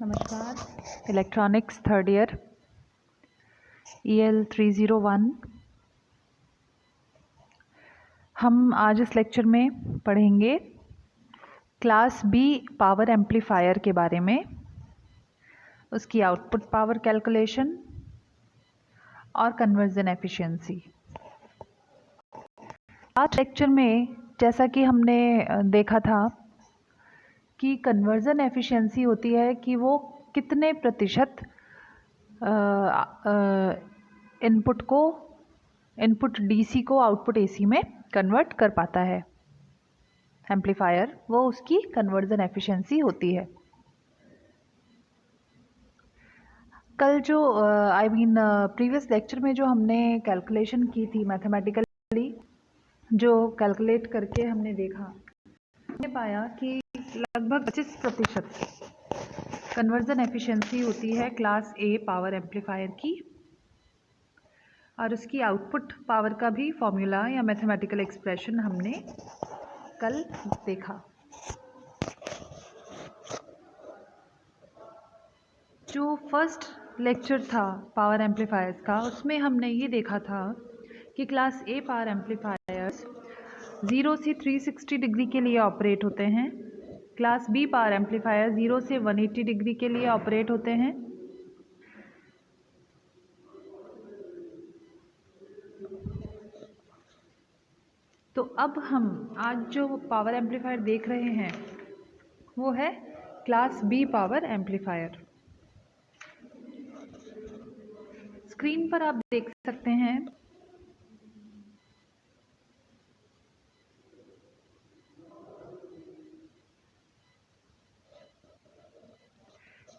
नमस्कार। Electronics third year EL 301। हम आज इस लेक्चर में पढ़ेंगे क्लास बी पावर एम्पलीफायर के बारे में, उसकी आउटपुट पावर कैलकुलेशन और कन्वर्जन एफिशिएंसी। आज लेक्चर में जैसा कि हमने देखा था कि कन्वर्जन एफिशिएंसी होती है कि वो कितने प्रतिशत इनपुट DC को आउटपुट AC में कन्वर्ट कर पाता है एम्पलीफायर, वो उसकी कन्वर्जन एफिशिएंसी होती है। कल जो प्रीवियस लेक्चर में जो हमने कैलकुलेशन की थी मैथमेटिकली, जो कैलकुलेट करके हमने देखा, हमने पाया कि लगभग 25% कन्वर्जन एफिशिएंसी होती है क्लास A पावर एम्पलीफायर की, और उसकी आउटपुट पावर का भी फॉर्मूला या मैथमेटिकल एक्सप्रेशन हमने कल देखा। जो फर्स्ट लेक्चर था पावर एम्पलीफायर्स का, उसमें हमने ये देखा था कि क्लास A पावर एम्पलीफायर्स 0 से 360 डिग्री के लिए ऑपरेट होते हैं, क्लास B पावर एम्पलीफायर 0 से 180 डिग्री के लिए ऑपरेट होते हैं। तो अब हम आज जो पावर एम्पलीफायर देख रहे हैं वो है class B power amplifier. Screen पर आप देख सकते हैं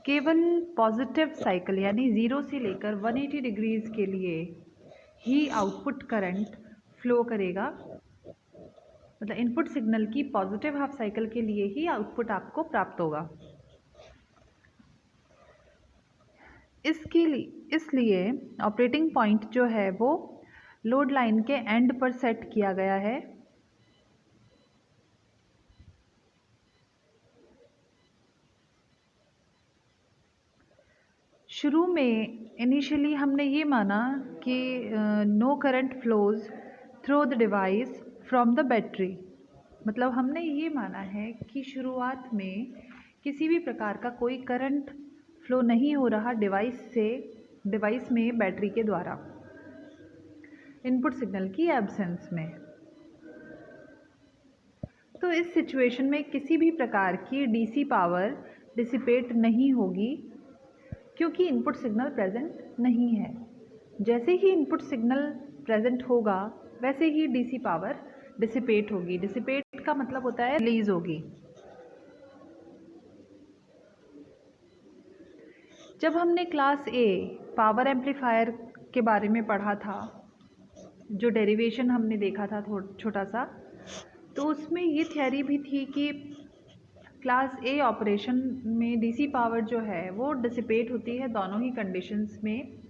केवल पॉजिटिव साइकिल यानी 0 से लेकर 180 डिग्रीज के लिए ही आउटपुट करंट फ्लो करेगा, मतलब इनपुट सिग्नल की पॉजिटिव हाफ साइकिल के लिए ही आउटपुट आपको प्राप्त होगा। इसलिए ऑपरेटिंग पॉइंट जो है वो लोड लाइन के एंड पर सेट किया गया है। शुरू में इनिशियली हमने ये माना कि no current flows through the device from the battery, मतलब हमने ये माना है कि शुरुआत में किसी भी प्रकार का कोई करंट फ्लो नहीं हो रहा डिवाइस में बैटरी के द्वारा, इनपुट सिग्नल की एब्सेंस में। तो इस सिचुएशन में किसी भी प्रकार की DC पावर डिसिपेट नहीं होगी क्योंकि इनपुट सिग्नल प्रेजेंट नहीं है। जैसे ही इनपुट सिग्नल प्रेजेंट होगा वैसे ही DC पावर डिसिपेट होगी। डिसिपेट का मतलब होता है रिलीज होगी। जब हमने क्लास A पावर एम्पलीफायर के बारे में पढ़ा था, जो डेरिवेशन हमने देखा था छोटा सा, तो उसमें ये थ्योरी भी थी कि क्लास A ऑपरेशन में DC पावर जो है वो डिसिपेट होती है दोनों ही कंडीशंस में,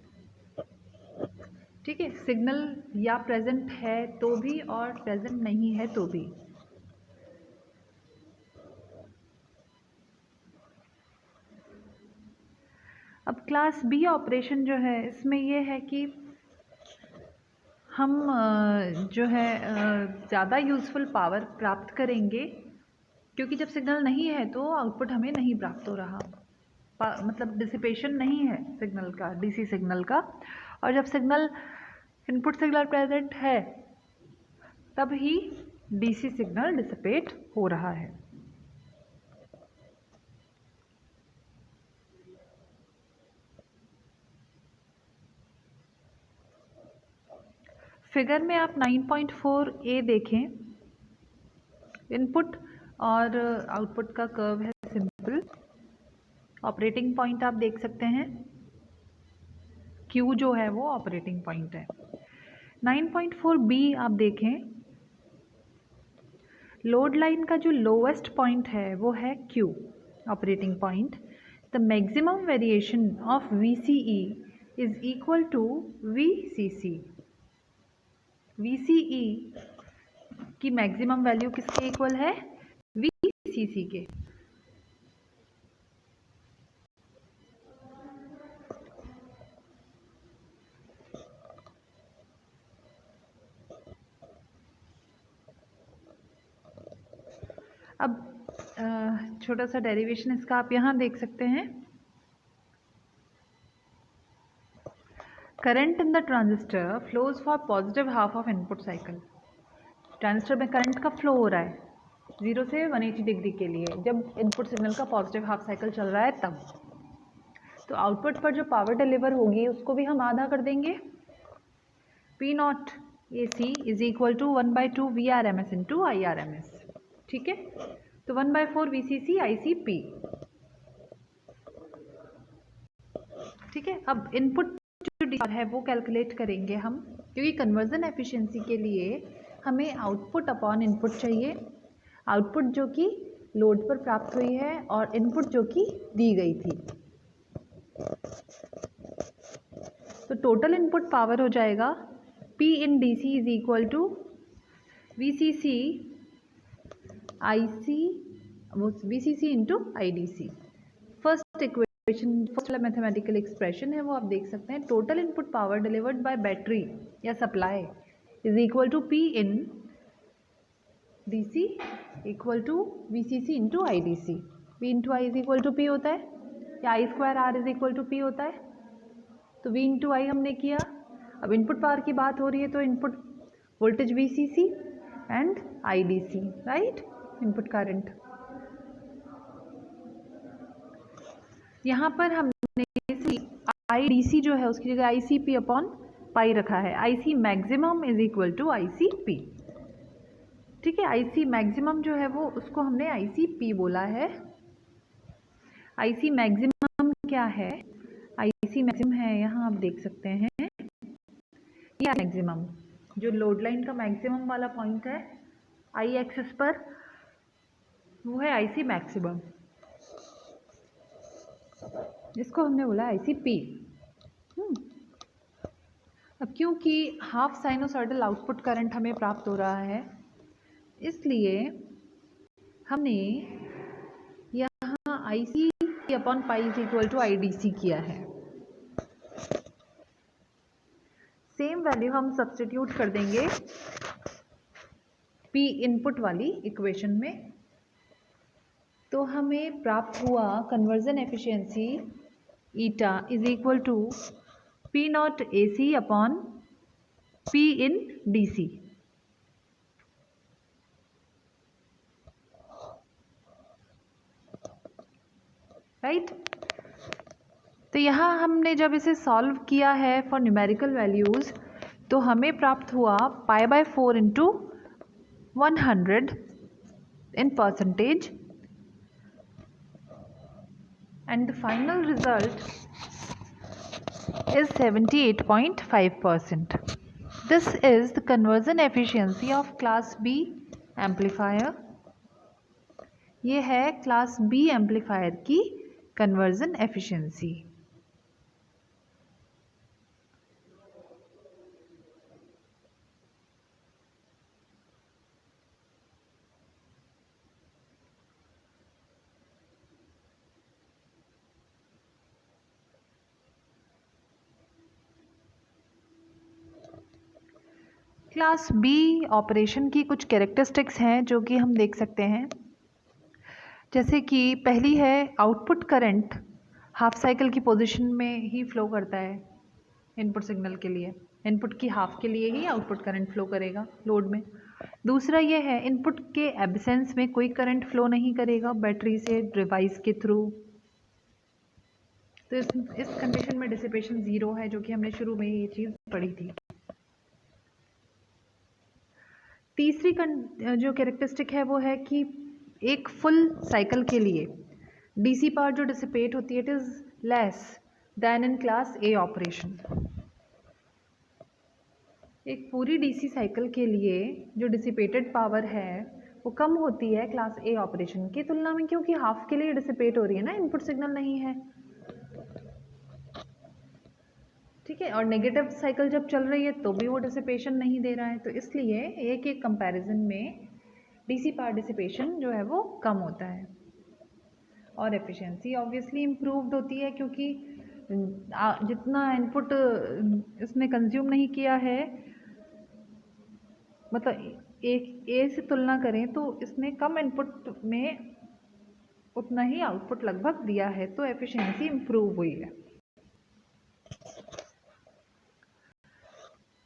ठीक है, सिग्नल या प्रेजेंट है तो भी और प्रेजेंट नहीं है तो भी। अब क्लास B ऑपरेशन जो है, इसमें यह है कि हम जो है ज़्यादा यूज़फुल पावर प्राप्त करेंगे, क्योंकि जब सिग्नल नहीं है तो आउटपुट हमें नहीं प्राप्त हो रहा, मतलब डिसिपेशन नहीं है सिग्नल का, DC सिग्नल का। और जब सिग्नल इनपुट सिग्नल प्रेजेंट है तब ही DC सिग्नल डिसिपेट हो रहा है। फिगर में आप 9.4a देखें, इनपुट और आउटपुट का कर्व है सिंपल। ऑपरेटिंग पॉइंट आप देख सकते हैं, Q जो है वो ऑपरेटिंग पॉइंट है। 9.4b आप देखें, लोड लाइन का जो लोवेस्ट पॉइंट है वो है Q operating point. The maximum variation of VCE is equal to VCC। VCE की मैक्सिमम वैल्यू किसके इक्वल है? VCC के। छोटा सा डेरिवेशन इसका आप यहाँ देख सकते हैं। Current in the transistor flows for positive half of input cycle. Transistor में करंट का फ्लो हो रहा है 0 से 180 डिग्री के लिए, जब इनपुट सिग्नल का पॉजिटिव हाफ साइकिल चल रहा है तब। तो आउटपुट पर जो पावर डिलीवर होगी उसको भी हम आधा कर देंगे। P not AC is equal to 1/2 VRMS into IRMS। ठीक है, तो 1/4 VCC ICP। ठीक है, अब इनपुट जो है वो कैलकुलेट करेंगे हम, क्योंकि कन्वर्जन एफिशिएंसी के लिए हमें आउटपुट अपॉन इनपुट चाहिए। आउटपुट जो कि लोड पर प्राप्त हुई है और इनपुट जो कि दी गई थी। तो टोटल इनपुट पावर हो जाएगा P in DC is equal to VCC into IDC। First equation, first वाला मैथमेटिकल एक्सप्रेशन है वो आप देख सकते हैं। Total input power delivered by battery या supply is equal to P in DC equal to VCC into IDC। V into I is equal to P होता है, या I square R is equal to P होता है। तो V into I हमने किया। अब इनपुट पावर की बात हो रही है तो input voltage VCC and IDC, right, input current. यहाँ पर हमने IDC जो है उसकी जगह ICP अपॉन पाई रखा है। IC maximum is equal to ICP। ठीक है, IC मैक्सिमम जो है वो उसको हमने ICP बोला है। IC मैक्सिमम क्या है? IC मैक्सिमम है, यहाँ आप देख सकते हैं, ये मैक्सिमम जो लोड लाइन का मैक्सिमम वाला पॉइंट है I एक्सिस पर, वो है IC मैक्सिमम, जिसको हमने बोला ICP। अब क्योंकि हाफ साइनोसॉइडल आउटपुट करंट हमें प्राप्त हो रहा है, इसलिए हमने यहाँ IC upon pi is equal to IDC किया है। सेम वैल्यू हम सब्स्टिट्यूट कर देंगे P इनपुट वाली इक्वेशन में, तो हमें प्राप्त हुआ conversion efficiency eta is equal to P not AC upon P in DC। Right, तो यहाँ हमने जब इसे सॉल्व किया है फॉर न्यूमेरिकल वैल्यूज़, तो हमें प्राप्त हुआ π/4 into 100 in percentage, and the final result is 78.5%. This is the conversion efficiency of class B amplifier. ये है क्लास B एम्पलीफायर की conversion efficiency. Class B operation की कुछ कैरेक्टरिस्टिक्स हैं जो कि हम देख सकते हैं, जैसे कि पहली है आउटपुट करंट हाफ साइकिल की पोजीशन में ही फ्लो करता है इनपुट सिग्नल के लिए, इनपुट की हाफ के लिए ही आउटपुट करंट फ्लो करेगा लोड में। दूसरा ये है इनपुट के एब्सेंस में कोई करंट फ्लो नहीं करेगा बैटरी से डिवाइस के थ्रू, तो इस कंडीशन में डिसिपेशन ज़ीरो है, जो कि हमने शुरू में ये चीज़ पढ़ी थी। तीसरी जो कैरेक्टरिस्टिक है वो है कि एक फुल साइकिल के लिए डीसी पावर जो डिसिपेट होती है it is less than in class A operation. एक पूरी डीसी साइकिल के लिए जो डिसिपेटेड पावर है वो कम होती है क्लास ए ऑपरेशन की तुलना में, क्योंकि हाफ के लिए डिसिपेट हो रही है ना, इनपुट सिग्नल नहीं है। ठीक है, और नेगेटिव साइकिल जब चल रही है तो भी वो डिसिपेशन नहीं दे रहा है, तो इसलिए एक एक कंपैरिजन में डीसी पावर डिसिपेशन जो है वो कम होता है और एफिशिएंसी ऑब्वियसली इम्प्रूव्ड होती है, क्योंकि जितना इनपुट इसने कंज्यूम नहीं किया है, मतलब एक ए से तुलना करें तो इसने कम इनपुट में उतना ही आउटपुट लगभग दिया है, तो एफिशिएंसी इम्प्रूव हुई है।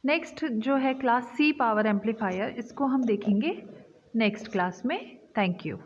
नेक्स्ट जो है क्लास सी पावर एम्पलीफायर, इसको हम देखेंगे नेक्स्ट क्लास में। Thank you.